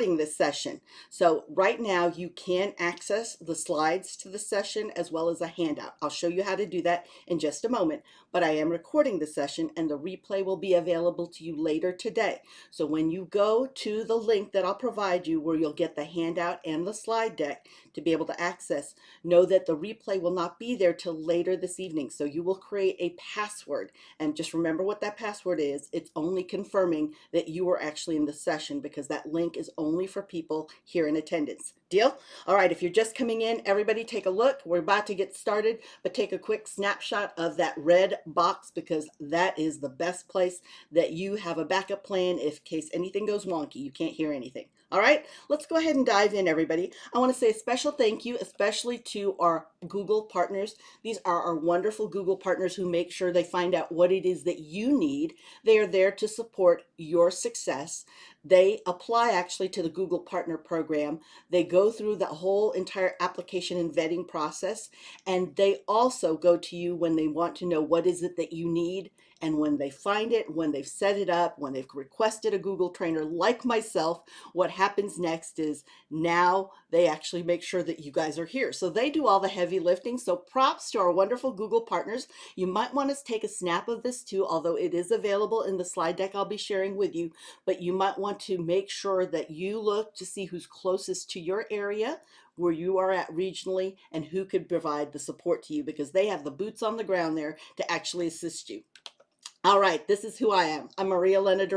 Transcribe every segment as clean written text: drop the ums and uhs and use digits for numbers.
recording this session. So right now you can access the slides to the session as well as a handout. I'll show you how to do that in just a moment, but I am recording the session and the replay will be available to you later today. So when you go to the link that I'll provide you where you'll get the handout and the slide deck to be able to access, know that the replay will not be there till later this evening. So you will create a password, and just remember what that password is. It's only confirming that you were actually in the session, because that link is only for people here in attendance. Deal? All right, if you're just coming in, everybody take a look. We're about to get started, but take a quick snapshot of that red box, because that is the best place that you have a backup plan in case anything goes wonky, you can't hear anything. All right, let's go ahead and dive in, everybody. I want to say a special thank you, especially to our Google partners. These are our wonderful Google partners who make sure they find out what it is that you need. They are there to support your success. They apply actually to the Google Partner Program. They go through the whole entire application and vetting process, and they also go to you when they want to know what is it that you need. And when they find it, when they've set it up, when they've requested a Google trainer like myself, what happens next is now they actually make sure that you guys are here. So they do all the heavy lifting. So props to our wonderful Google partners. You might want to take a snap of this too, although it is available in the slide deck I'll be sharing with you. But you might want to make sure that you look to see who's closest to your area, where you are at regionally, and who could provide the support to you, because they have the boots on the ground there to actually assist you. All right, this is who I am. I'm Maria Elena,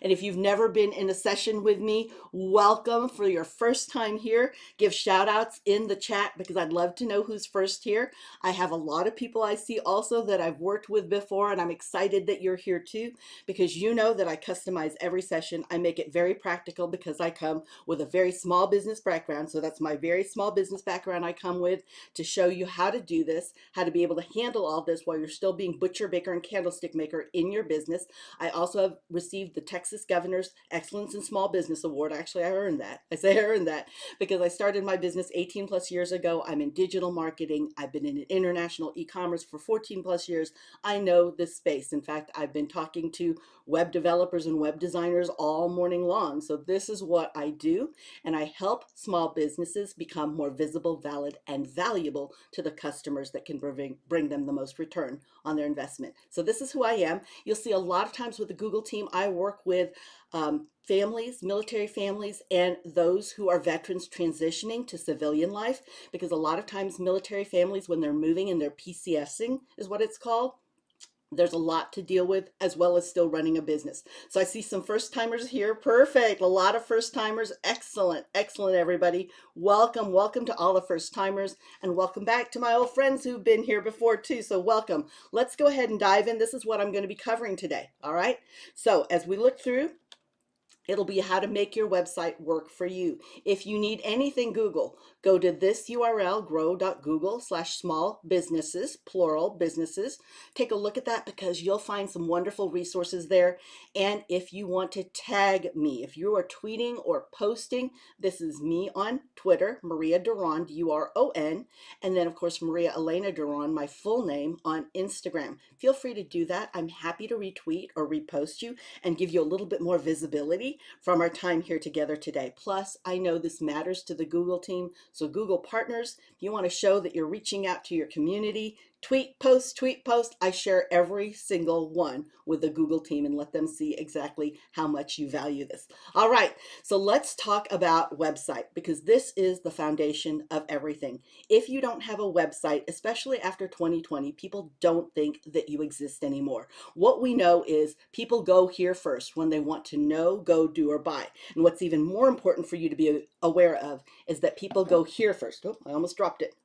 and if you've never been in a session with me, welcome. For your first time here, give shout outs in the chat, because I'd love to know who's first here. I have a lot of people I see also that I've worked with before, and I'm excited that you're here too, because you know that I customize every session. I make it very practical because I come with a very small business background. So that's my very small business background I come with to show you how to do this, how to be able to handle all this while you're still being butcher, baker, and candlestick maker in your business. I also have received the Texas Governor's Excellence in Small Business Award. Actually, I earned that. I say I earned that because I started my business 18 plus years ago. I'm in digital marketing. I've been in international e-commerce for 14 plus years. I know this space. In fact, I've been talking to web developers and web designers all morning long. So this is what I do, and I help small businesses become more visible, valid, and valuable to the customers that can bring them the most return on their investment. So this is who I am. You'll see a lot of times with the Google team, I work with families, military families, and those who are veterans transitioning to civilian life, because a lot of times military families, when they're moving and they're PCSing is what it's called, there's a lot to deal with, as well as still running a business. So I see some first timers here. Perfect. A lot of first timers. Excellent. Excellent, everybody. Welcome. Welcome to all the first timers, and welcome back to my old friends who've been here before too. So welcome. Let's go ahead and dive in. This is what I'm going to be covering today. All right. So as we look through, it'll be how to make your website work for you. If you need anything Google, go to this URL, grow.google/small businesses, plural businesses. Take a look at that, because you'll find some wonderful resources there. And if you want to tag me, if you are tweeting or posting, this is me on Twitter, Maria Duron, D-U-R-O-N, and then of course Maria Elena Duron, my full name, on Instagram. Feel free to do that. I'm happy to retweet or repost you and give you a little bit more visibility from our time here together today. Plus, I know this matters to the Google team. So Google partners, if you want to show that you're reaching out to your community, tweet, post, I share every single one with the Google team and let them see exactly how much you value this. All right, so let's talk about website, because this is the foundation of everything. If you don't have a website, especially after 2020, people don't think that you exist anymore. What we know is people go here first when they want to know, go, do, or buy. And what's even more important for you to be aware of is that people go here first. Oh, I almost dropped it.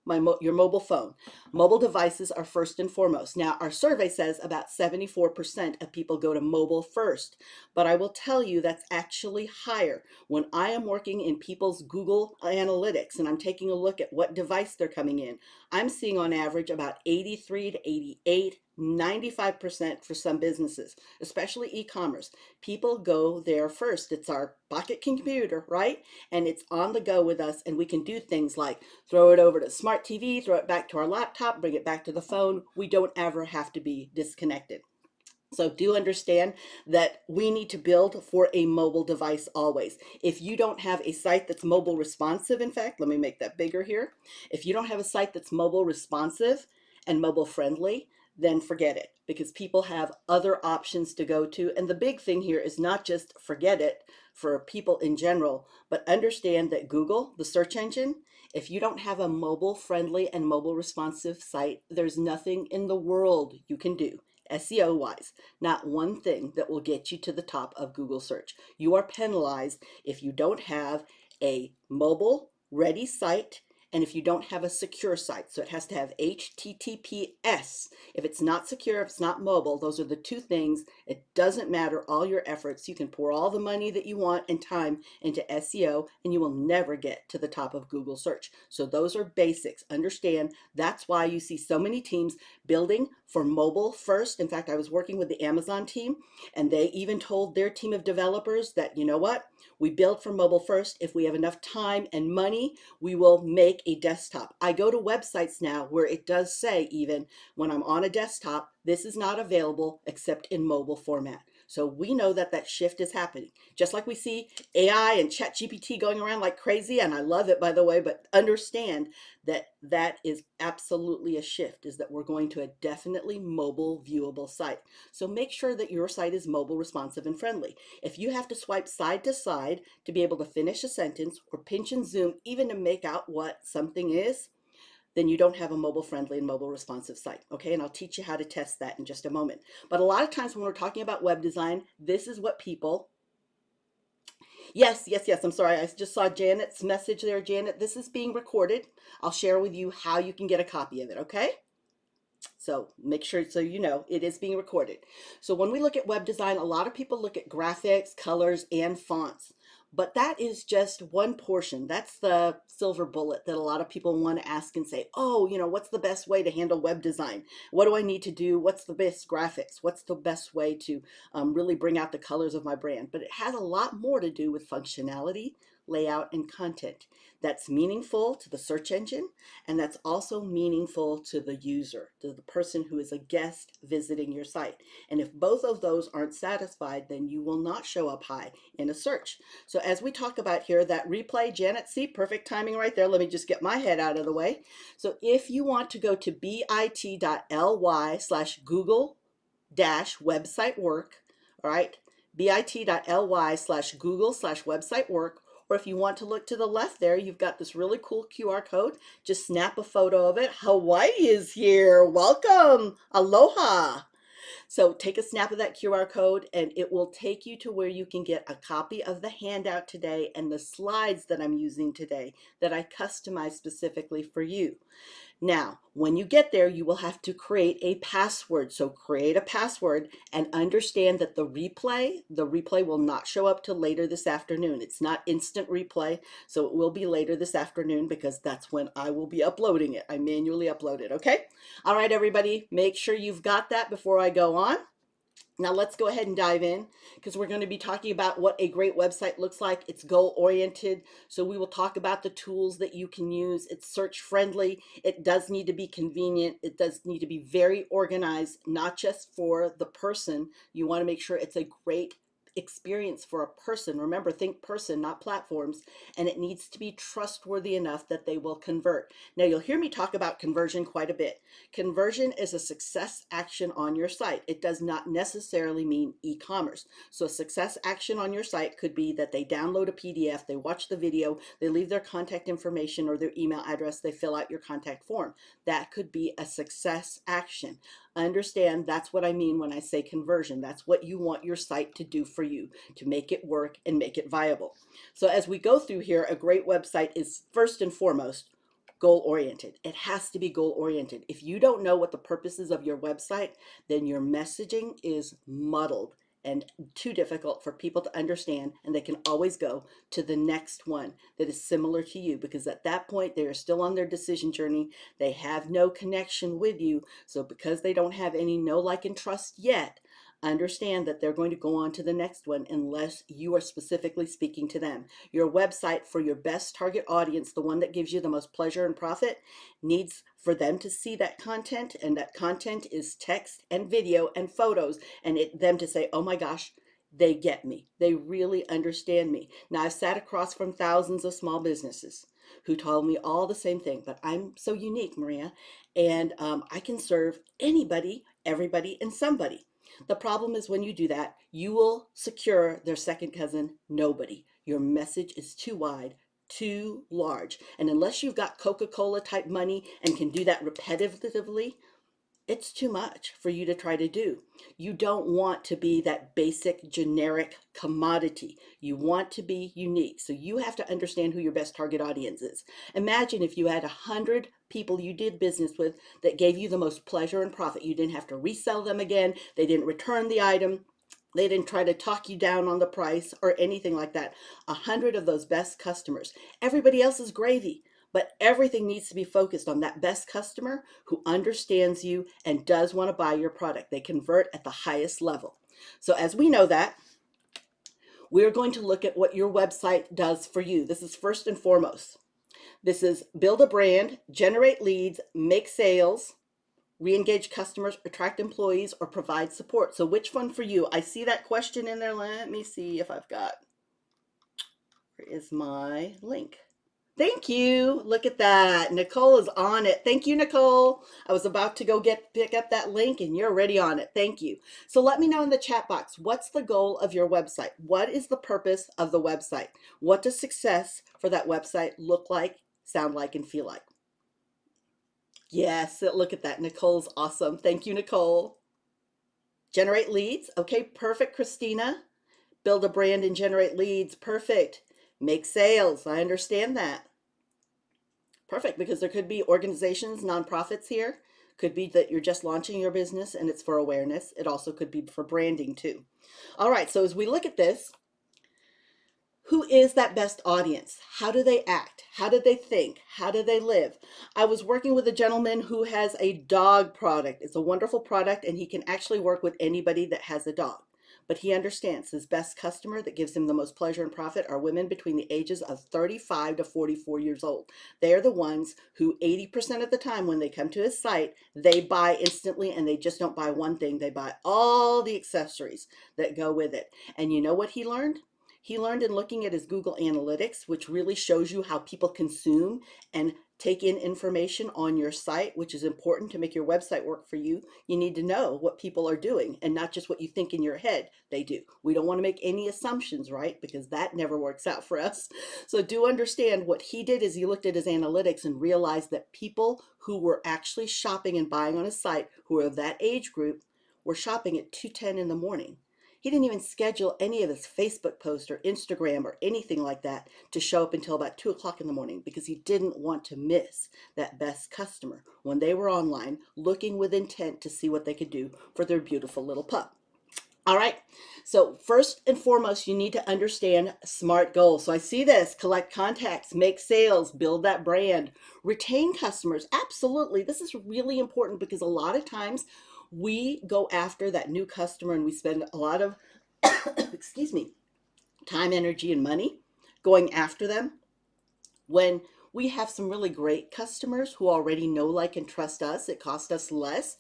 Your mobile phone. Mobile devices are first and foremost. Now, our survey says about 74% of people go to mobile first, but I will tell you that's actually higher. When I am working in people's Google Analytics and I'm taking a look at what device they're coming in, I'm seeing on average about 83 to 88, 95% for some businesses, especially e-commerce. People go there first. It's our pocket computer, right? And it's on the go with us, and we can do things like throw it over to smart TV, throw it back to our laptop, bring it back to the phone. We don't ever have to be disconnected. So do understand that we need to build for a mobile device always. If you don't have a site that's mobile responsive, in fact, let me make that bigger here. If you don't have a site that's mobile responsive and mobile friendly, then forget it, because people have other options to go to. And the big thing here is not just forget it for people in general, but understand that Google, the search engine, if you don't have a mobile friendly and mobile responsive site, there's nothing in the world you can do SEO wise, not one thing that will get you to the top of Google search. You are penalized if you don't have a mobile ready site and if you don't have a secure site. So it has to have HTTPS. If it's not secure, if it's not mobile, those are the two things. It doesn't matter all your efforts. You can pour all the money that you want and time into SEO and you will never get to the top of Google search. So those are basics. Understand that's why you see so many teams building for mobile first. In fact, I was working with the Amazon team and they even told their team of developers that, you know what, we build for mobile first. If we have enough time and money, we will make a desktop. I go to websites now where it does say, even when I'm on a desktop, this is not available except in mobile format. So we know that that shift is happening. Just like we see AI and ChatGPT going around like crazy, and I love it, by the way, but understand that that is absolutely a shift, is that we're going to a definitely mobile viewable site. So make sure that your site is mobile responsive and friendly. If you have to swipe side to side to be able to finish a sentence or pinch and zoom even to make out what something is, then you don't have a mobile friendly and mobile responsive site. Okay, and I'll teach you how to test that in just a moment. But a lot of times when we're talking about web design, this is what people, yes, I'm sorry, I just saw Janet's message there. Janet, this is being recorded. I'll share with you how you can get a copy of it, okay? So make sure, so you know, it is being recorded. So when we look at web design, a lot of people look at graphics, colors, and fonts. But that is just one portion. That's the silver bullet that a lot of people want to ask and say, oh, you know, what's the best way to handle web design? What do I need to do? What's the best graphics? What's the best way to really bring out the colors of my brand? But it has a lot more to do with functionality, layout, and content. That's meaningful to the search engine, and that's also meaningful to the user, to the person who is a guest visiting your site. And if both of those aren't satisfied, then you will not show up high in a search. So as we talk about here, that replay, Janet, see, perfect timing right there. Let me just get my head out of the way. So if you want to go to bit.ly/Google website work, all right, bit.ly/Google/website work, or if you want to look to the left there, you've got this really cool QR code. Just snap a photo of it. Hawaii is here. Welcome. Aloha. So take a snap of that QR code and it will take you to where you can get a copy of the handout today and the slides that I'm using today that I customized specifically for you. Now, when you get there, you will have to create a password. So create a password and understand that the replay will not show up till later this afternoon. It's not instant replay, so it will be later this afternoon because that's when I will be uploading it. I manually upload it, okay? All right, everybody, make sure you've got that before I go on. Now let's go ahead and dive in because we're going to be talking about what a great website looks like. It's goal oriented. So we will talk about the tools that you can use. It's search friendly. It does need to be convenient. It does need to be very organized, not just for the person. You want to make sure it's a great experience for a person. Remember, think person, not platforms. And it needs to be trustworthy enough that they will convert. Now you'll hear me talk about conversion quite a bit. Conversion is a success action on your site. It does not necessarily mean e-commerce. So a success action on your site could be that they download a PDF, they watch the video, they leave their contact information or their email address, they fill out your contact form. That could be a success action. Understand that's what I mean when I say conversion. That's what you want your site to do for you, to make it work and make it viable. So as we go through here, a great website is first and foremost goal oriented. It has to be goal oriented. If you don't know what the purpose is of your website, then your messaging is muddled and too difficult for people to understand, and they can always go to the next one that is similar to you because at that point they are still on their decision journey. They have no connection with you. So because they don't have any know, like, and trust yet, understand that they're going to go on to the next one unless you are specifically speaking to them. Your website for your best target audience, the one that gives you the most pleasure and profit, needs for them to see that content, and that content is text and video and photos, and them to say, oh my gosh, they get me. They really understand me. Now, I've sat across from thousands of small businesses who told me all the same thing, but I'm so unique, Maria, and I can serve anybody, everybody, and somebody. The problem is when you do that, you will secure their second cousin, nobody. Your message is too wide, too large. And unless you've got Coca-Cola type money and can do that repetitively, it's too much for you to try to do. You don't want to be that basic generic commodity. You want to be unique. So you have to understand who your best target audience is. Imagine if you had 100 people you did business with that gave you the most pleasure and profit. You didn't have to resell them again. They didn't return the item. They didn't try to talk you down on the price or anything like that. 100 of those best customers. Everybody else is gravy. But everything needs to be focused on that best customer who understands you and does want to buy your product. They convert at the highest level. So as we know that, we're going to look at what your website does for you. This is first and foremost. This is build a brand, generate leads, make sales, re-engage customers, attract employees, or provide support. So which one for you? I see that question in there. Let me see if I've got, where is my link? Thank you. Look at that. Nicole is on it. Thank you, Nicole. I was about to go pick up that link and you're already on it. Thank you. So let me know in the chat box, what's the goal of your website? What is the purpose of the website? What does success for that website look like, sound like, and feel like? Yes, look at that. Nicole's awesome. Thank you, Nicole. Generate leads. Okay, perfect, Christina. Build a brand and generate leads. Perfect. Make sales. I understand that. Perfect, because there could be organizations, nonprofits here. Could be that you're just launching your business and it's for awareness. It also could be for branding too. All right, so as we look at this, who is that best audience? How do they act? How do they think? How do they live? I was working with a gentleman who has a dog product. It's a wonderful product and he can actually work with anybody that has a dog. But he understands his best customer that gives him the most pleasure and profit are women between the ages of 35 to 44 years old. They are the ones who 80% of the time when they come to his site, they buy instantly, and they just don't buy one thing. They buy all the accessories that go with it. And you know what he learned? He learned in looking at his Google Analytics, which really shows you how people consume and take in information on your site, which is important to make your website work for you. You need to know what people are doing and not just what you think in your head they do. We don't want to make any assumptions, right? Because that never works out for us. So do understand what he did is he looked at his analytics and realized that people who were actually shopping and buying on his site, who are of that age group, were shopping at 2:10 in the morning. He didn't even schedule any of his Facebook posts or Instagram or anything like that to show up until about 2 o'clock in the morning because he didn't want to miss that best customer when they were online looking with intent to see what they could do for their beautiful little pup. All right, so first and foremost, you need to understand SMART goals. So I see this: collect contacts, make sales, build that brand, retain customers. Absolutely, this is really important because a lot of times we go after that new customer and we spend a lot of, excuse me, time, energy, and money going after them when we have some really great customers who already know, like, and trust us. It costs us less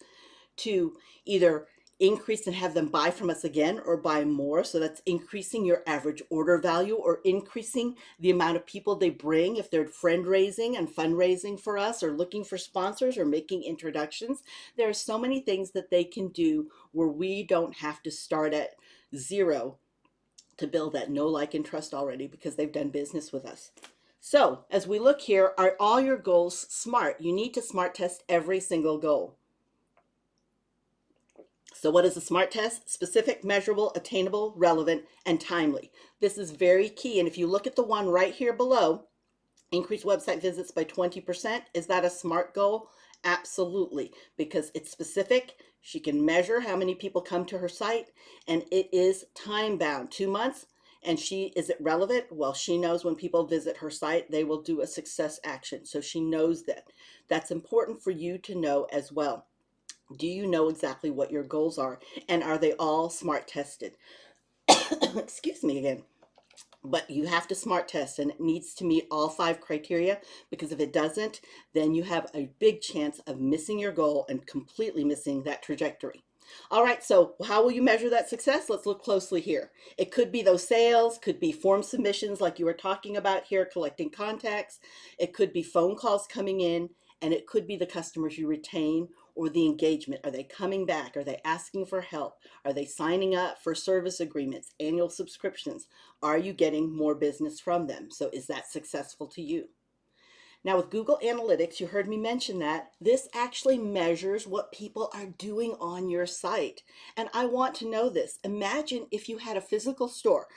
to either increase and have them buy from us again or buy more. So that's increasing your average order value or increasing the amount of people they bring if they're friend raising and fundraising for us or looking for sponsors or making introductions. There are so many things that they can do where we don't have to start at zero to build that know, like, and trust already because they've done business with us. So as we look here, are all your goals SMART? You need to SMART test every single goal. So what is a SMART test? Specific, measurable, attainable, relevant, and timely. This is very key. And if you look at the one right here below, increase website visits by 20%. Is that a SMART goal? Absolutely, because it's specific. She can measure how many people come to her site, and it is time bound, 2 months. And is it relevant? Well, she knows when people visit her site, they will do a success action. So she knows that. That's important for you to know as well. Do you know exactly what your goals are? And are they all SMART tested? Excuse me again. But you have to SMART test, and it needs to meet all 5 criteria, because if it doesn't, then you have a big chance of missing your goal and completely missing that trajectory. All right, so how will you measure that success? Let's look closely here. It could be those sales, could be form submissions like you were talking about here, collecting contacts. It could be phone calls coming in, and it could be the customers you retain or the engagement. Are they coming back? Are they asking for help? Are they signing up for service agreements, annual subscriptions? Are you getting more business from them? So is that successful to you? Now, with Google Analytics, you heard me mention that this actually measures what people are doing on your site. And I want to know this. Imagine if you had a physical store.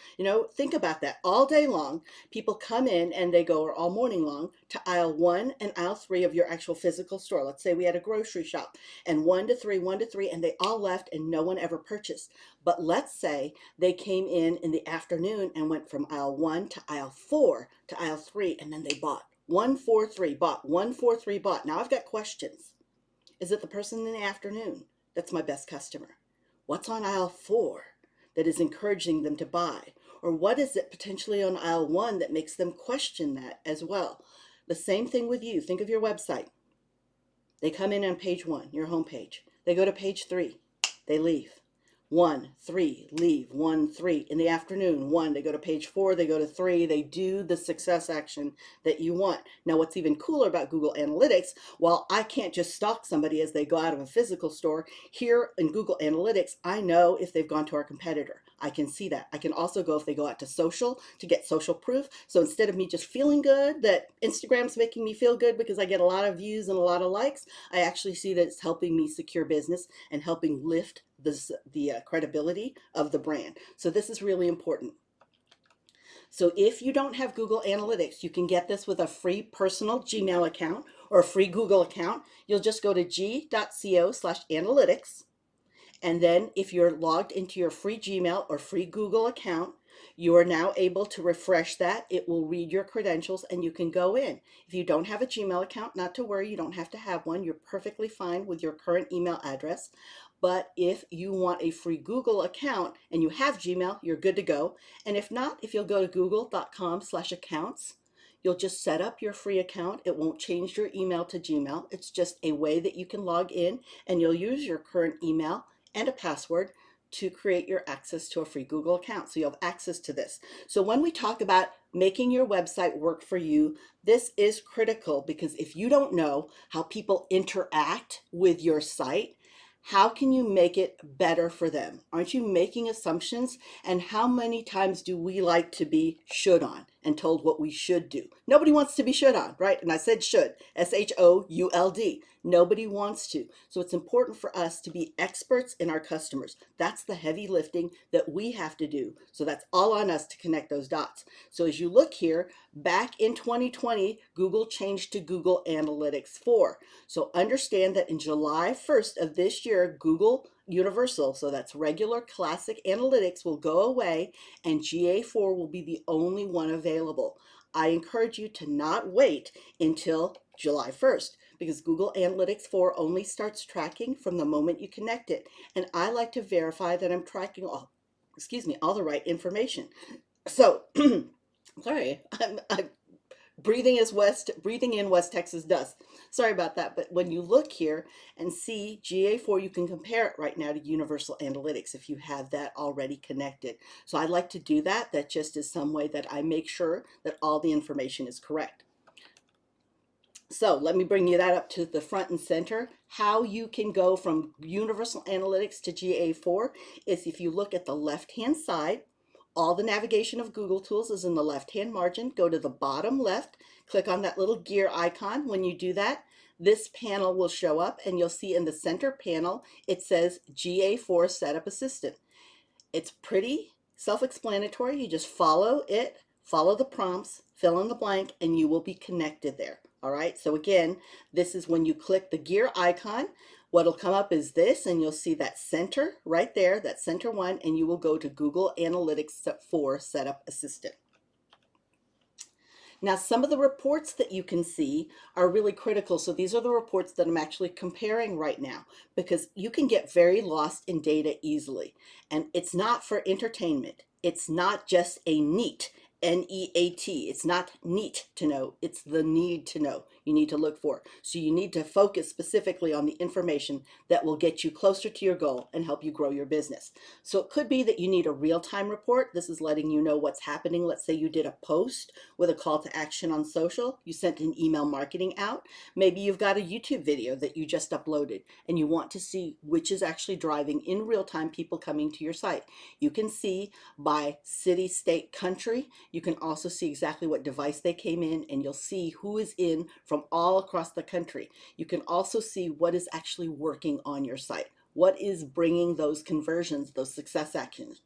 Think about that. All day long, people come in and they go, or all morning long, to aisle 1 and aisle 3 of your actual physical store. Let's say we had a grocery shop, and 1 to 3, 1 to 3, and they all left and no one ever purchased. But let's say they came in the afternoon and went from aisle 1 to aisle 4 to aisle 3, and then they bought. 143 bought, 143 bought. Now I've got questions. Is it the person in the afternoon that's my best customer? What's on aisle 4 that is encouraging them to buy? Or what is it potentially on aisle 1 that makes them question that as well? The same thing with you. Think of your website. They come in on page 1, your home page. They go to page 3. They leave. 1, 3, leave. 1, 3. In the afternoon, 1, they go to page 4, they go to 3, they do the success action that you want. Now, what's even cooler about Google Analytics, while I can't just stalk somebody as they go out of a physical store, here in Google Analytics, I know if they've gone to our competitor. I can see that. I can also go if they go out to social to get social proof. So instead of me just feeling good that Instagram's making me feel good because I get a lot of views and a lot of likes, I actually see that it's helping me secure business and helping lift the credibility of the brand. So this is really important. So if you don't have Google Analytics, you can get this with a free personal Gmail account or a free Google account. You'll just go to g.co/analytics. And then if you're logged into your free Gmail or free Google account, you are now able to refresh that. It will read your credentials and you can go in. If you don't have a Gmail account, not to worry, you don't have to have one. You're perfectly fine with your current email address. But if you want a free Google account and you have Gmail, you're good to go. And if not, if you'll go to google.com/accounts, you'll just set up your free account. It won't change your email to Gmail. It's just a way that you can log in, and you'll use your current email and a password to create your access to a free Google account. So you'll have access to this. So when we talk about making your website work for you, this is critical, because if you don't know how people interact with your site, how can you make it better for them? Aren't you making assumptions? And how many times do we like to be should on and told what we should do? Nobody wants to be should on, right? And I said should, SHOULD. Nobody wants to. So it's important for us to be experts in our customers. That's the heavy lifting that we have to do. So that's all on us to connect those dots. So as you look here, back in 2020, Google changed to Google Analytics 4. So understand that in July 1st of this year, Google Universal, so that's regular classic analytics, will go away, and GA4 will be the only one available. I encourage you to not wait until July 1st, because Google Analytics 4 only starts tracking from the moment you connect it. And I like to verify that I'm tracking all the right information. So, sorry, I'm breathing in West Texas dust. Sorry about that. But when you look here and see GA4, you can compare it right now to Universal Analytics if you have that already connected. So I like to do that. That just is some way that I make sure that all the information is correct. So let me bring you that up to the front and center. How you can go from Universal Analytics to GA4 is if you look at the left-hand side, all the navigation of Google Tools is in the left-hand margin. Go to the bottom left, click on that little gear icon. When you do that, this panel will show up, and you'll see in the center panel, it says GA4 Setup Assistant. It's pretty self-explanatory. You just follow it, follow the prompts, fill in the blank, and you will be connected there. All right, so again, this is when you click the gear icon, what'll come up is this, and you'll see that center right there, that center one, and you will go to Google Analytics 4 Setup Assistant. Now, some of the reports that you can see are really critical. So these are the reports that I'm actually comparing right now because you can get very lost in data easily. And it's not for entertainment. It's not just a neat, NEAT. It's not neat to know. It's the need to know you need to look for. So you need to focus specifically on the information that will get you closer to your goal and help you grow your business. So it could be that you need a real-time report. This is letting you know what's happening. Let's say you did a post with a call to action on social. You sent an email marketing out. Maybe you've got a YouTube video that you just uploaded and you want to see which is actually driving in real time people coming to your site. You can see by city, state, country. You can also see exactly what device they came in, and you'll see who is in from all across the country. You can also see what is actually working on your site. What is bringing those conversions, those success actions?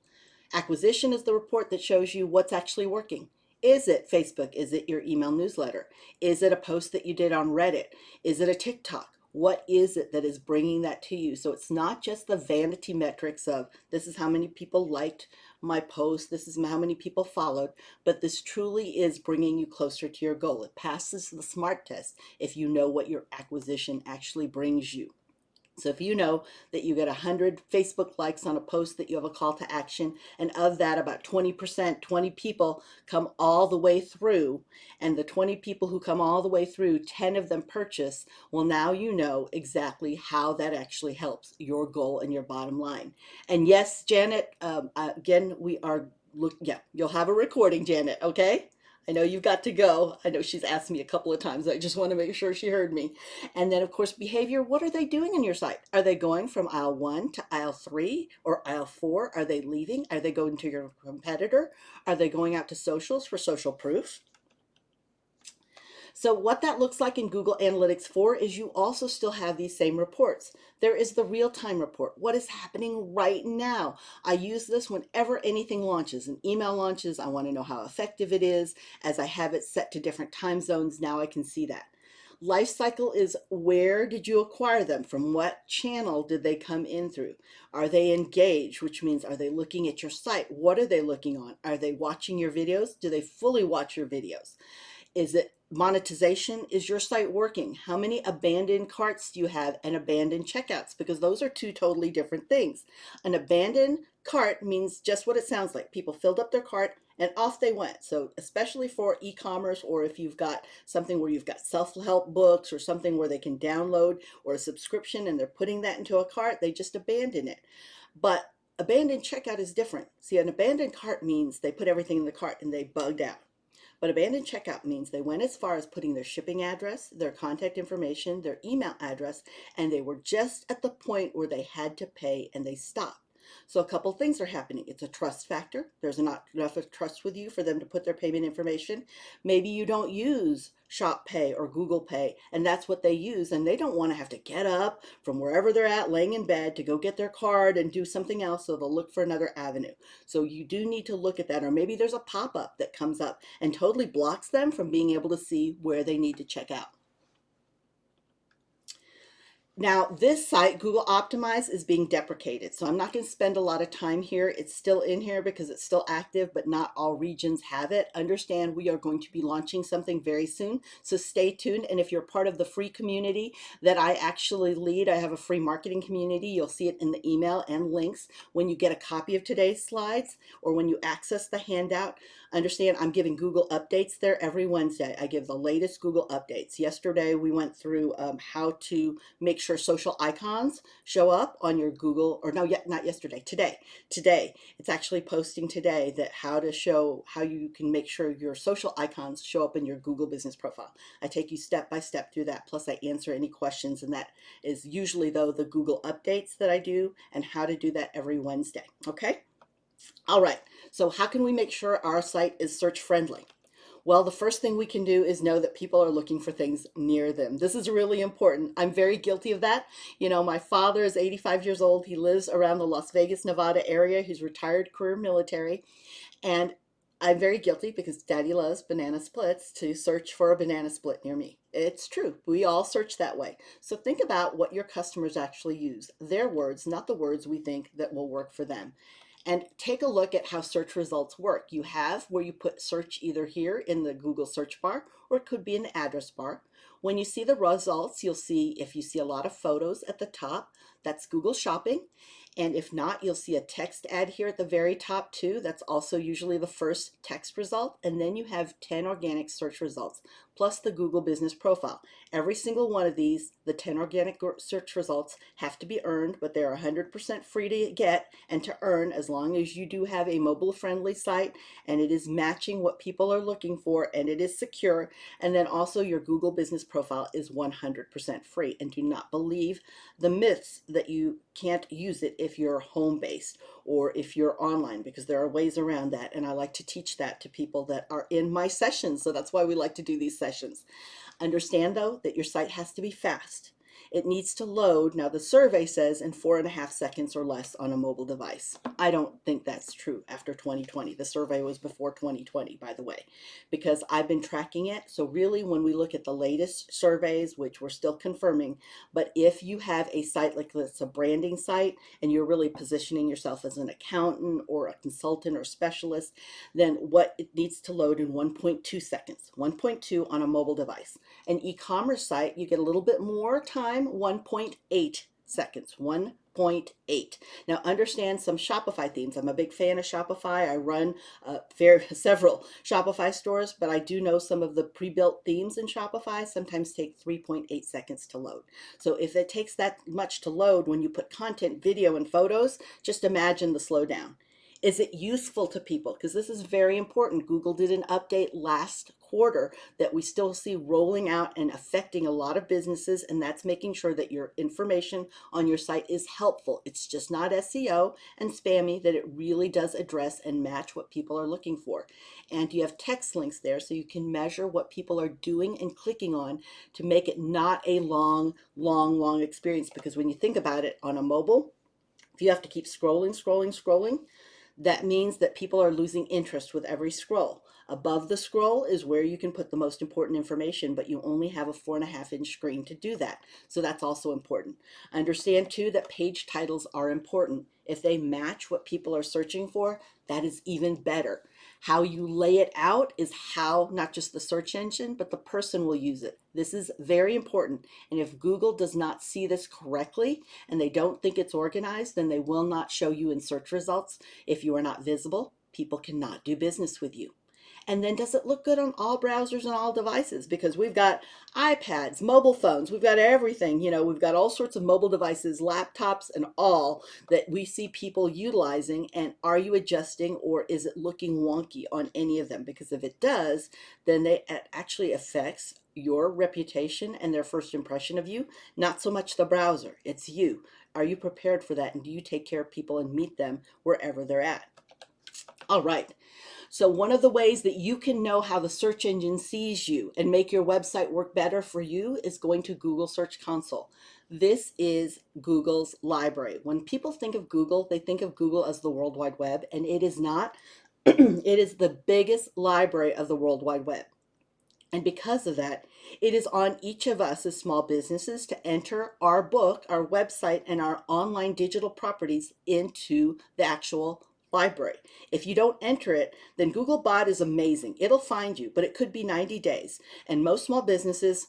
Acquisition is the report that shows you what's actually working. Is it Facebook? Is it your email newsletter? Is it a post that you did on Reddit? Is it a TikTok? What is it that is bringing that to you? So it's not just the vanity metrics of this is how many people liked my post, this is how many people followed, but this truly is bringing you closer to your goal. It passes the SMART test if you know what your acquisition actually brings you. So if you know that you get 100 Facebook likes on a post that you have a call to action, and of that about 20%, 20 people come all the way through, and the 20 people who come all the way through, 10 of them purchase, well, now you know exactly how that actually helps your goal and your bottom line. And yes, Janet, again, yeah, you'll have a recording, Janet, okay? I know you've got to go. I know she's asked me a couple of times. I just want to make sure she heard me. And then, of course, behavior. What are they doing in your site? Are they going from aisle 1 to aisle 3 or aisle 4? Are they leaving? Are they going to your competitor? Are they going out to socials for social proof? So what that looks like in Google Analytics 4 is you also still have these same reports. There is the real-time report. What is happening right now? I use this whenever anything launches. An email launches, I want to know how effective it is. As I have it set to different time zones, now I can see that. Life cycle is where did you acquire them? From what channel did they come in through? Are they engaged, which means are they looking at your site? What are they looking on? Are they watching your videos? Do they fully watch your videos? Is it monetization? Is your site working? How many abandoned carts do you have and abandoned checkouts? Because those are two totally different things. An abandoned cart means just what it sounds like. People filled up their cart and off they went. So especially for e-commerce, or if you've got something where you've got self-help books or something where they can download, or a subscription and they're putting that into a cart, they just abandon it. But abandoned checkout is different. See, an abandoned cart means they put everything in the cart and they bugged out. But abandoned checkout means they went as far as putting their shipping address, their contact information, their email address, and they were just at the point where they had to pay and they stopped. So a couple things are happening. It's a trust factor. There's not enough of trust with you for them to put their payment information. Maybe you don't use Shop Pay or Google Pay, and that's what they use, and they don't want to have to get up from wherever they're at, laying in bed, to go get their card and do something else, so they'll look for another avenue. So you do need to look at that, or maybe there's a pop-up that comes up and totally blocks them from being able to see where they need to check out. Now, this site, Google Optimize, is being deprecated. So I'm not going to spend a lot of time here. It's still in here because it's still active, but not all regions have it. Understand we are going to be launching something very soon. So stay tuned. And if you're part of the free community that I actually lead, I have a free marketing community. You'll see it in the email and links when you get a copy of today's slides or when you access the handout. Understand I'm giving Google updates there every Wednesday. I give the latest Google updates. Yesterday we went through how to make sure social icons show up on your Google, or no, yet not yesterday, today. It's actually posting today that how you can make sure your social icons show up in your Google business profile. I take you step by step through that, plus I answer any questions, and that is usually though the Google updates that I do, and how to do that every Wednesday. Okay. All right, so how can we make sure our site is search friendly? Well, the first thing we can do is know that people are looking for things near them. This is really important. I'm very guilty of that. You know, my father is 85 years old. He lives around the Las Vegas, Nevada area. He's retired career military. And I'm very guilty because Daddy loves banana splits to search for a banana split near me. It's true. We all search that way. So think about what your customers actually use. Their words, not the words we think that will work for them. And take a look at how search results work. You have where you put search either here in the Google search bar, or it could be in the address bar. When you see the results, you'll see if you see a lot of photos at the top, that's Google Shopping. And if not, you'll see a text ad here at the very top too. That's also usually the first text result. And then you have 10 organic search results, plus the Google Business Profile. Every single one of these, the 10 organic search results, have to be earned, but they're 100% free to get and to earn as long as you do have a mobile-friendly site and it is matching what people are looking for and it is secure. And then also your Google Business Profile is 100% free. And do not believe the myths that you can't use it if you're home-based or if you're online, because there are ways around that. And I like to teach that to people that are in my sessions. So that's why we like to do these sessions. Understand though that your site has to be fast. It needs to load. Now the survey says in 4.5 seconds or less on a mobile device. I don't think that's true after 2020. The survey was before 2020, by the way, because I've been tracking it. So really when we look at the latest surveys, which we're still confirming, but if you have a site like this, a branding site, and you're really positioning yourself as an accountant or a consultant or specialist, then what it needs to load in 1.2 seconds, 1.2 on a mobile device. An e-commerce site, you get a little bit more time, 1.8 seconds, 1.8. Now understand some Shopify themes. I'm a big fan of Shopify. I run several Shopify stores, but I do know some of the pre-built themes in Shopify sometimes take 3.8 seconds to load. So if it takes that much to load when you put content, video, and photos, just imagine the slowdown. Is it useful to people? Because this is very important. Google did an update last quarter that we still see rolling out and affecting a lot of businesses, and that's making sure that your information on your site is helpful. It's just not SEO and spammy, that it really does address and match what people are looking for. And you have text links there so you can measure what people are doing and clicking on to make it not a long experience. Because when you think about it on a mobile, if you have to keep scrolling, that means that people are losing interest with every scroll. Above the scroll is where you can put the most important information, but you only have a 4.5-inch screen to do that. So that's also important. Understand too that page titles are important. If they match what people are searching for, that is even better. How you lay it out is how not just the search engine, but the person will use it. This is very important. And if Google does not see this correctly and they don't think it's organized, then they will not show you in search results. If you are not visible, people cannot do business with you. And then does it look good on all browsers and all devices? Because we've got iPads, mobile phones, we've got everything, we've got all sorts of mobile devices, laptops and all that we see people utilizing. And are you adjusting, or is it looking wonky on any of them? Because if it does, then it actually affects your reputation and their first impression of you, not so much the browser, it's you. Are you prepared for that? And do you take care of people and meet them wherever they're at? All right. So one of the ways that you can know how the search engine sees you and make your website work better for you is going to Google Search Console. This is Google's library. When people think of Google, they think of Google as the World Wide Web, and it is not. It is the biggest library of the World Wide Web. And because of that, it is on each of us as small businesses to enter our book, our website, and our online digital properties into the actual library. If you don't enter it, then Googlebot is amazing. It'll find you, but it could be 90 days. And most small businesses,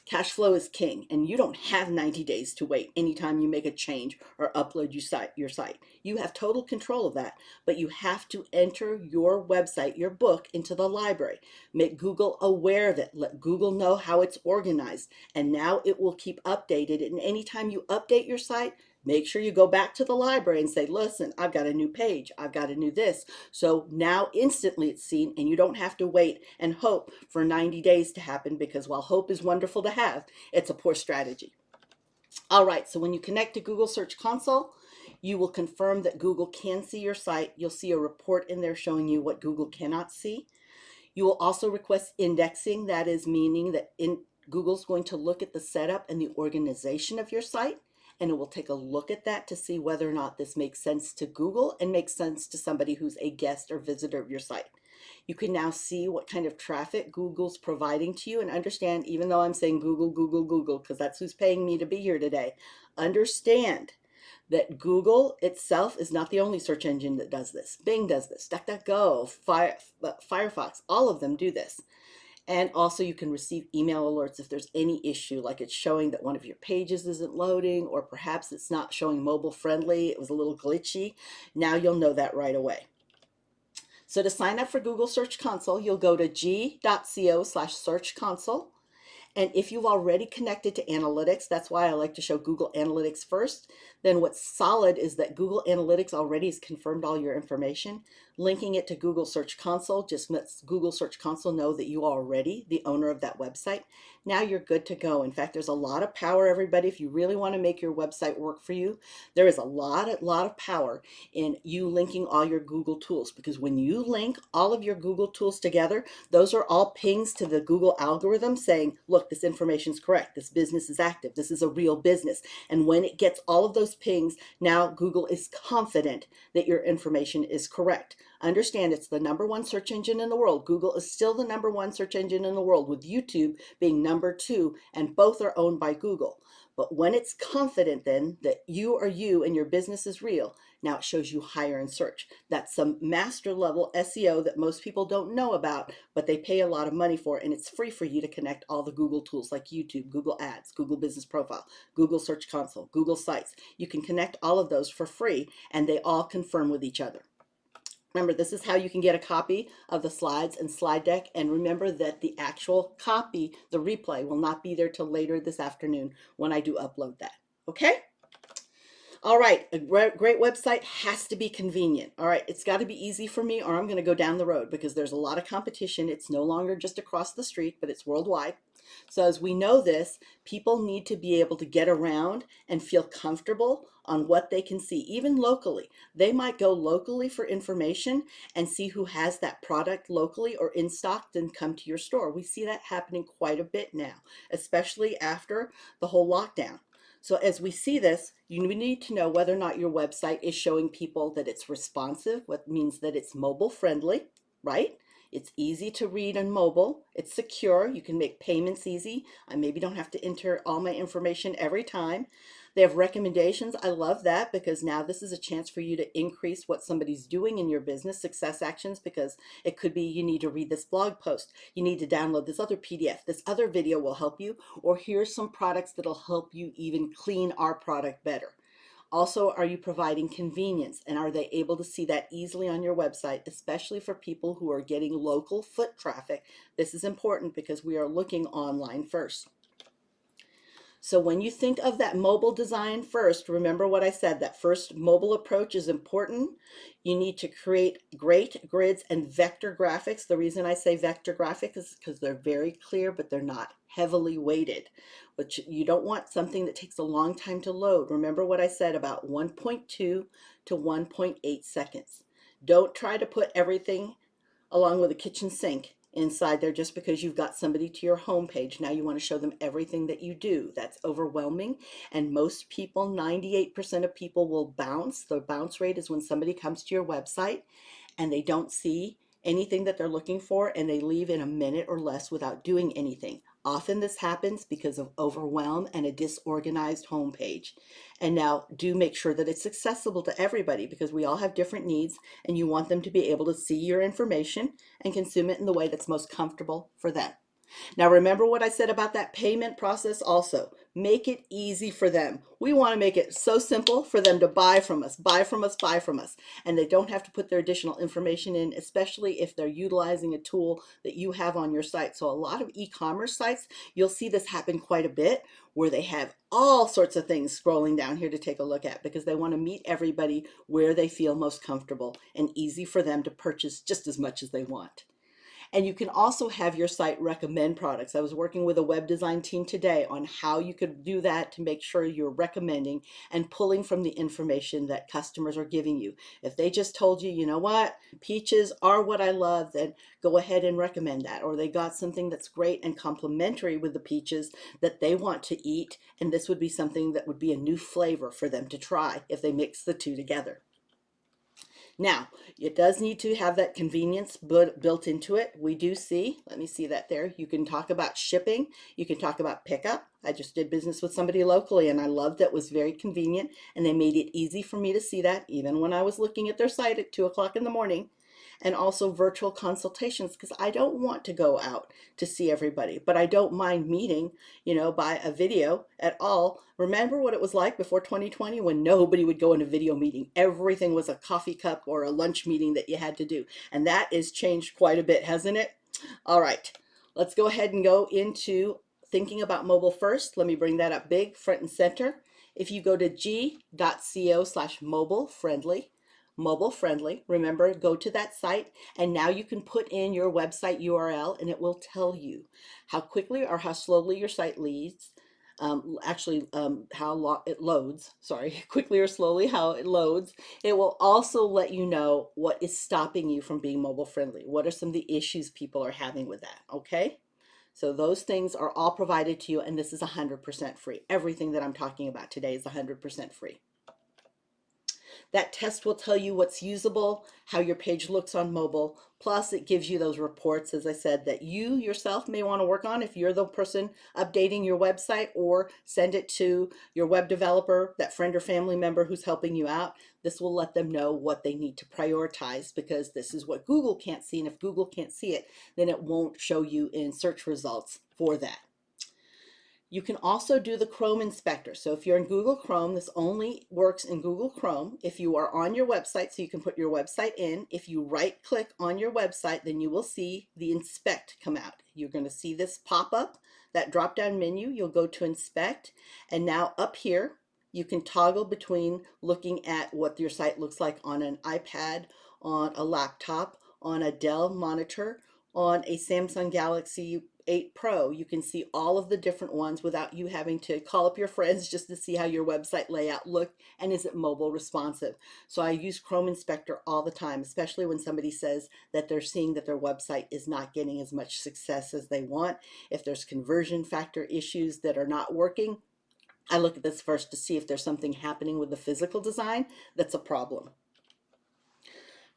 cash flow is king, and you don't have 90 days to wait anytime you make a change or upload your site. You have total control of that, but you have to enter your website, your book, into the library. Make Google aware of it. Let Google know how it's organized, and now it will keep updated. And anytime you update your site, make sure you go back to the library and say, listen, I've got a new page, I've got a new this. So now instantly it's seen, and you don't have to wait and hope for 90 days to happen, because while hope is wonderful to have, it's a poor strategy. All right, so when you connect to Google Search Console, you will confirm that Google can see your site. You'll see a report in there showing you what Google cannot see. You will also request indexing. That is meaning that Google's going to look at the setup and the organization of your site, and it will take a look at that to see whether or not this makes sense to Google and makes sense to somebody who's a guest or visitor of your site. You can now see what kind of traffic Google's providing to you, and understand, even though I'm saying Google, because that's who's paying me to be here today, understand that Google itself is not the only search engine that does this. Bing does this, DuckDuckGo, Firefox, all of them do this. And also you can receive email alerts if there's any issue, like it's showing that one of your pages isn't loading, or perhaps it's not showing mobile friendly, it was a little glitchy. Now you'll know that right away. So to sign up for Google Search Console, you'll go to g.co/search console. And if you've already connected to analytics, that's why I like to show Google Analytics first. Then what's solid is that Google Analytics already has confirmed all your information. Linking it to Google Search Console just lets Google Search Console know that you are already the owner of that website. Now you're good to go. In fact, there's a lot of power, everybody. If you really want to make your website work for you, there is a lot of power in you linking all your Google tools, because when you link all of your Google tools together, those are all pings to the Google algorithm saying, look, this information is correct. This business is active. This is a real business. And when it gets all of those pings, now Google is confident that your information is correct. Understand, it's the #1 search engine in the world. Google is still the #1 search engine in the world, with YouTube being #2, and both are owned by Google. But when it's confident then that you are you and your business is real, now it shows you higher in search. That's some master level SEO that most people don't know about, but they pay a lot of money for, and it's free for you to connect all the Google tools like YouTube, Google Ads, Google Business Profile, Google Search Console, Google Sites. You can connect all of those for free, and they all confirm with each other. Remember, this is how you can get a copy of the slides and slide deck. And remember that the actual copy, the replay, will not be there till later this afternoon when I do upload that. Okay? All right, a great website has to be convenient. All right, it's got to be easy for me, or I'm going to go down the road, because there's a lot of competition. It's no longer just across the street, but it's worldwide. So as we know this, people need to be able to get around and feel comfortable on what they can see, even locally. They might go locally for information and see who has that product locally or in stock, then come to your store. We see that happening quite a bit now, especially after the whole lockdown. So as we see this, you need to know whether or not your website is showing people that it's responsive, what means that it's mobile friendly, right? It's easy to read on mobile. It's secure. You can make payments easy. I maybe don't have to enter all my information every time. They have recommendations. I love that, because now this is a chance for you to increase what somebody's doing in your business, success actions, because it could be you need to read this blog post. You need to download this other PDF. This other video will help you, or here's some products that'll help you even clean our product better. Also, are you providing convenience, and are they able to see that easily on your website, especially for people who are getting local foot traffic? This is important because we are looking online first. So when you think of that mobile design first, remember what I said, that first mobile approach is important. You need to create great grids and vector graphics. The reason I say vector graphics is because they're very clear, but they're not heavily weighted. But you don't want something that takes a long time to load. Remember what I said about 1.2 to 1.8 seconds. Don't try to put everything along with a kitchen sink inside there just because you've got somebody to your home page. Now you want to show them everything that you do. That's overwhelming. And most people, 98% of people, will bounce. The bounce rate is when somebody comes to your website and they don't see anything that they're looking for, and they leave in a minute or less without doing anything. Often this happens because of overwhelm and a disorganized homepage. And now do make sure that it's accessible to everybody, because we all have different needs, and you want them to be able to see your information and consume it in the way that's most comfortable for them. Now, remember what I said about that payment process also. Make it easy for them. We want to make it so simple for them to buy from us, buy from us, buy from us. And they don't have to put their additional information in, especially if they're utilizing a tool that you have on your site. So a lot of e-commerce sites, you'll see this happen quite a bit, where they have all sorts of things scrolling down here to take a look at, because they want to meet everybody where they feel most comfortable and easy for them to purchase just as much as they want. And you can also have your site recommend products. I was working with a web design team today on how you could do that to make sure you're recommending and pulling from the information that customers are giving you. If they just told you, you know what, peaches are what I love, then go ahead and recommend that. Or they got something that's great and complementary with the peaches that they want to eat, and this would be something that would be a new flavor for them to try if they mix the two together. Now, it does need to have that convenience built into it. We do see, let me see that there. You can talk about shipping. You can talk about pickup. I just did business with somebody locally and I loved that. It was very convenient and they made it easy for me to see that even when I was looking at their site at 2 o'clock in the morning. And also virtual consultations because I don't want to go out to see everybody, but I don't mind meeting, by a video at all. Remember what it was like before 2020 when nobody would go in a video meeting? Everything was a coffee cup or a lunch meeting that you had to do. And that has changed quite a bit, hasn't it? All right, let's go ahead and go into thinking about mobile first. Let me bring that up big, front and center. If you go to mobile friendly, remember, go to that site and now you can put in your website URL and it will tell you how quickly or how slowly your site leads. How long it loads, sorry, quickly or slowly how it loads. It will also let you know what is stopping you from being mobile friendly. What are some of the issues people are having with that, okay? So those things are all provided to you and this is 100% free. Everything that I'm talking about today is 100% free. That test will tell you what's usable, how your page looks on mobile. Plus, it gives you those reports, as I said, that you yourself may want to work on if you're the person updating your website, or send it to your web developer, that friend or family member who's helping you out. This will let them know what they need to prioritize because this is what Google can't see. And if Google can't see it, then it won't show you in search results for that. You can also do the Chrome inspector. So if you're in Google Chrome, this only works in Google Chrome. If you are on your website, so you can put your website in, if you right click on your website, then you will see the inspect come out. You're going to see this pop up, that drop down menu. You'll go to inspect. And now up here, you can toggle between looking at what your site looks like on an iPad, on a laptop, on a Dell monitor, on a Samsung Galaxy 8 Pro. You can see all of the different ones without you having to call up your friends just to see how your website layout look and is it mobile responsive. So I use Chrome Inspector all the time, especially when somebody says that they're seeing that their website is not getting as much success as they want. If there's conversion factor issues that are not working, I look at this first to see if there's something happening with the physical design that's a problem.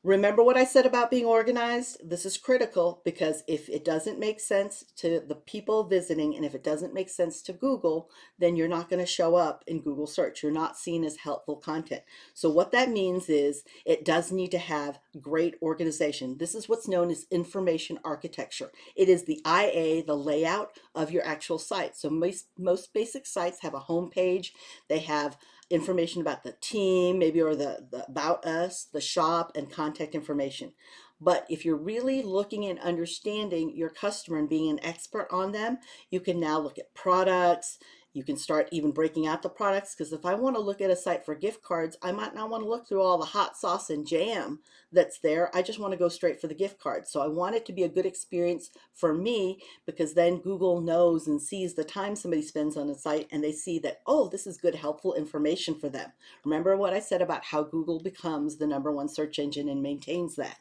Remember what I said about being organized? This is critical because if it doesn't make sense to the people visiting and if it doesn't make sense to Google, then you're not going to show up in Google search. You're not seen as helpful content. So what that means is it does need to have great organization. This is what's known as information architecture. It is the IA, the layout of your actual site. So most basic sites have a home page. They have information about the team, maybe, or the about us, the shop, and contact information. But if you're really looking and understanding your customer and being an expert on them, you can now look at products. You can start even breaking out the products, because if I want to look at a site for gift cards, I might not want to look through all the hot sauce and jam that's there. I just want to go straight for the gift card. So I want it to be a good experience for me, because then Google knows and sees the time somebody spends on a site and they see that, oh, this is good, helpful information for them. Remember what I said about how Google becomes the #1 search engine and maintains that.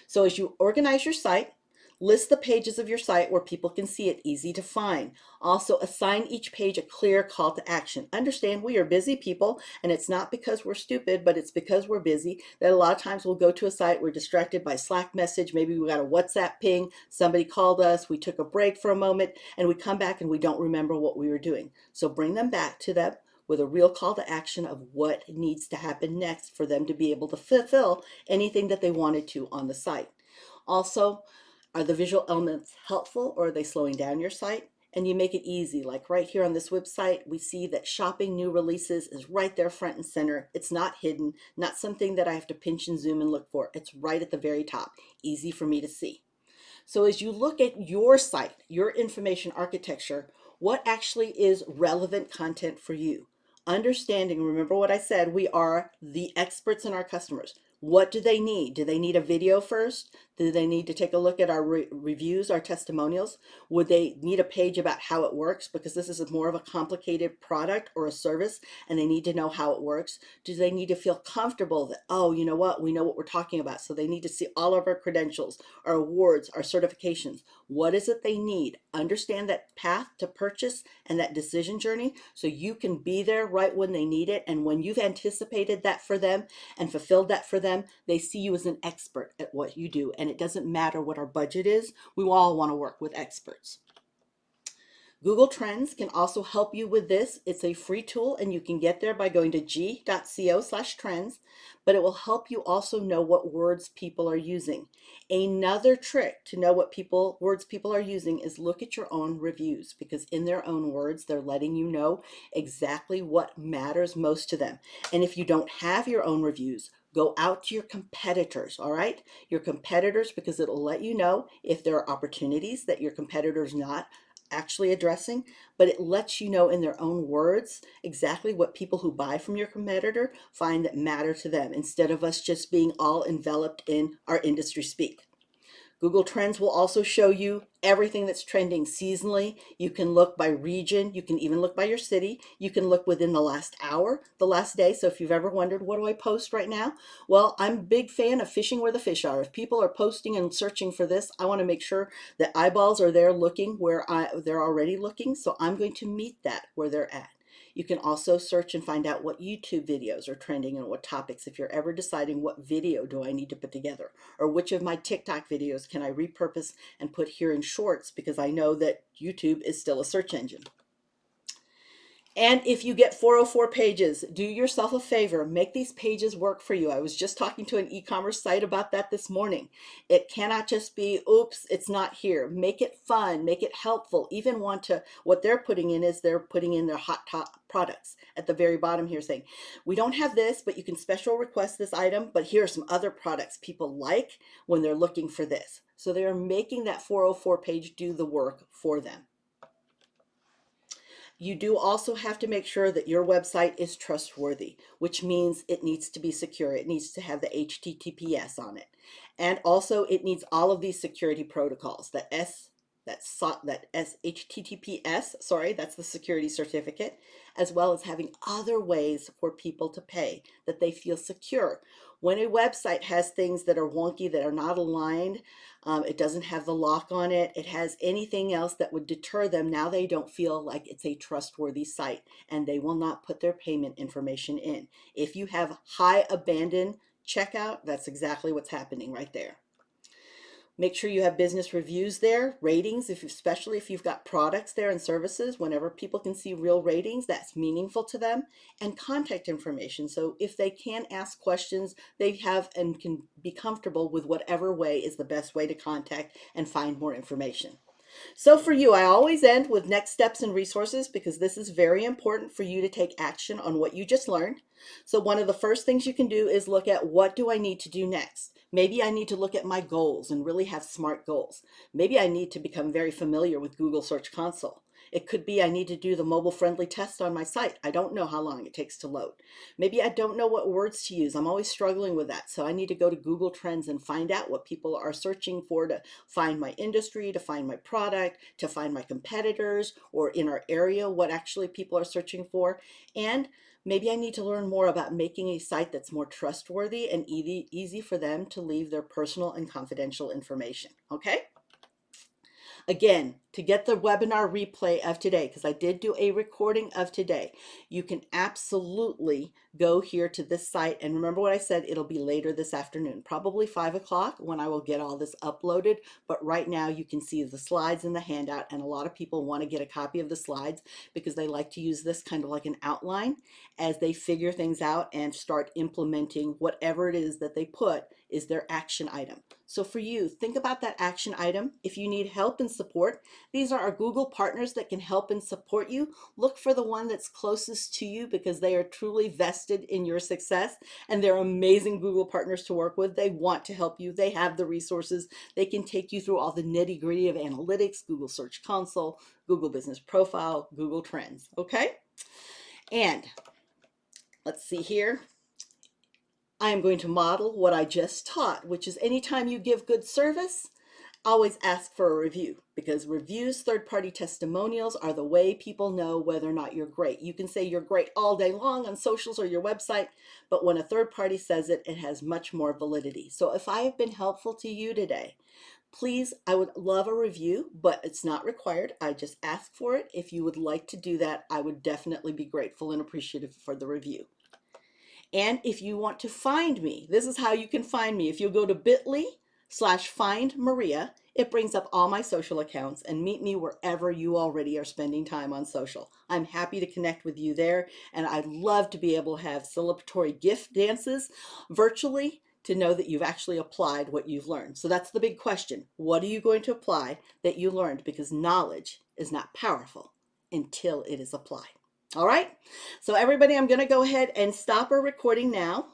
So as you organize your site, list the pages of your site where people can see it, easy to find. Also, assign each page a clear call to action. Understand we are busy people, and it's not because we're stupid, but it's because we're busy that a lot of times we'll go to a site, we're distracted by Slack message, maybe we got a WhatsApp ping, somebody called us, we took a break for a moment, and we come back and we don't remember what we were doing. So bring them back to them with a real call to action of what needs to happen next for them to be able to fulfill anything that they wanted to on the site. Also, are the visual elements helpful, or are they slowing down your site? And you make it easy. Like right here on this website, we see that shopping new releases is right there front and center. It's not hidden, not something that I have to pinch and zoom and look for. It's right at the very top, easy for me to see. So as you look at your site, your information architecture, what actually is relevant content for you? Understanding, remember what I said, we are the experts in our customers. What do they need? Do they need a video first? Do they need to take a look at our reviews, our testimonials? Would they need a page about how it works? Because this is more of a complicated product or a service and they need to know how it works. Do they need to feel comfortable that, oh, you know what, we know what we're talking about. So they need to see all of our credentials, our awards, our certifications. What is it they need? Understand that path to purchase and that decision journey so you can be there right when they need it. And when you've anticipated that for them and fulfilled that for them, them, they see you as an expert at what you do. And it doesn't matter what our budget is, we all want to work with experts. Google Trends can also help you with this. It's a free tool and you can get there by going to g.co/trends, but it will help you also know what words people are using. Another trick to know what words people are using is look at your own reviews, because in their own words, they're letting you know exactly what matters most to them. And if you don't have your own reviews, go out to your competitors, all right? Your competitors, because it'll let you know if there are opportunities that your competitors not actually addressing, but it lets you know in their own words exactly what people who buy from your competitor find that matter to them, instead of us just being all enveloped in our industry speak. Google Trends will also show you everything that's trending seasonally. You can look by region. You can even look by your city. You can look within the last hour, the last day. So if you've ever wondered, what do I post right now? Well, I'm a big fan of fishing where the fish are. If people are posting and searching for this, I want to make sure that eyeballs are there looking where they're already looking. So I'm going to meet that where they're at. You can also search and find out what YouTube videos are trending and what topics, if you're ever deciding what video do I need to put together, or which of my TikTok videos can I repurpose and put here in shorts, because I know that YouTube is still a search engine. And if you get 404 pages, do yourself a favor, make these pages work for you. I was just talking to an e-commerce site about that this morning. It cannot just be, oops, it's not here. Make it fun, make it helpful. Even what they're putting in is they're putting in their hot top products at the very bottom here, saying, we don't have this, but you can special request this item, but here are some other products people like when they're looking for this. So they're making that 404 page do the work for them. You do also have to make sure that your website is trustworthy, which means it needs to be secure. It needs to have the HTTPS on it. And also it needs all of these security protocols, that HTTPS, sorry, that's the security certificate, as well as having other ways for people to pay that they feel secure. When a website has things that are wonky, that are not aligned, it doesn't have the lock on it, it has anything else that would deter them, now they don't feel like it's a trustworthy site and they will not put their payment information in. If you have high abandon checkout, that's exactly what's happening right there. Make sure you have business reviews there, ratings, especially if you've got products there and services. Whenever people can see real ratings, that's meaningful to them. And contact information. So if they can ask questions, they have and can be comfortable with whatever way is the best way to contact and find more information. So for you, I always end with next steps and resources, because this is very important for you to take action on what you just learned. So one of the first things you can do is look at, what do I need to do next? Maybe I need to look at my goals and really have SMART goals. Maybe I need to become very familiar with Google Search Console. It could be I need to do the mobile-friendly test on my site. I don't know how long it takes to load. Maybe I don't know what words to use. I'm always struggling with that. So I need to go to Google Trends and find out what people are searching for to find my industry, to find my product, to find my competitors, or in our area, what actually people are searching for. And maybe I need to learn more about making a site that's more trustworthy and easy for them to leave their personal and confidential information. Okay? Again, to get the webinar replay of today, because I did do a recording of today, you can absolutely go here to this site. And remember what I said, it'll be later this afternoon, probably 5 o'clock when I will get all this uploaded. But right now you can see the slides in the handout, and a lot of people want to get a copy of the slides because they like to use this kind of like an outline as they figure things out and start implementing whatever it is that they put is their action item. So for you, think about that action item. If you need help and support, these are our Google partners that can help and support you. Look for the one that's closest to you, because they are truly vested in your success, and they're amazing Google partners to work with. They want to help you. They have the resources. They can take you through all the nitty-gritty of analytics, Google Search Console, Google Business Profile, Google Trends, okay? And let's see here. I am going to model what I just taught, which is anytime you give good service, always ask for a review, because reviews, third-party testimonials, are the way people know whether or not you're great. You can say you're great all day long on socials or your website, but when a third party says it, it has much more validity. So if I have been helpful to you today, please, I would love a review, but it's not required. I just ask for it. If you would like to do that, I would definitely be grateful and appreciative for the review. And if you want to find me, this is how you can find me. If you go to bit.ly/find Maria, it brings up all my social accounts, and meet me wherever you already are spending time on social. I'm happy to connect with you there, and I'd love to be able to have celebratory gift dances virtually to know that you've actually applied what you've learned. So that's the big question. What are you going to apply that you learned? Because knowledge is not powerful until it is applied. All right, so everybody, I'm going to go ahead and stop our recording now.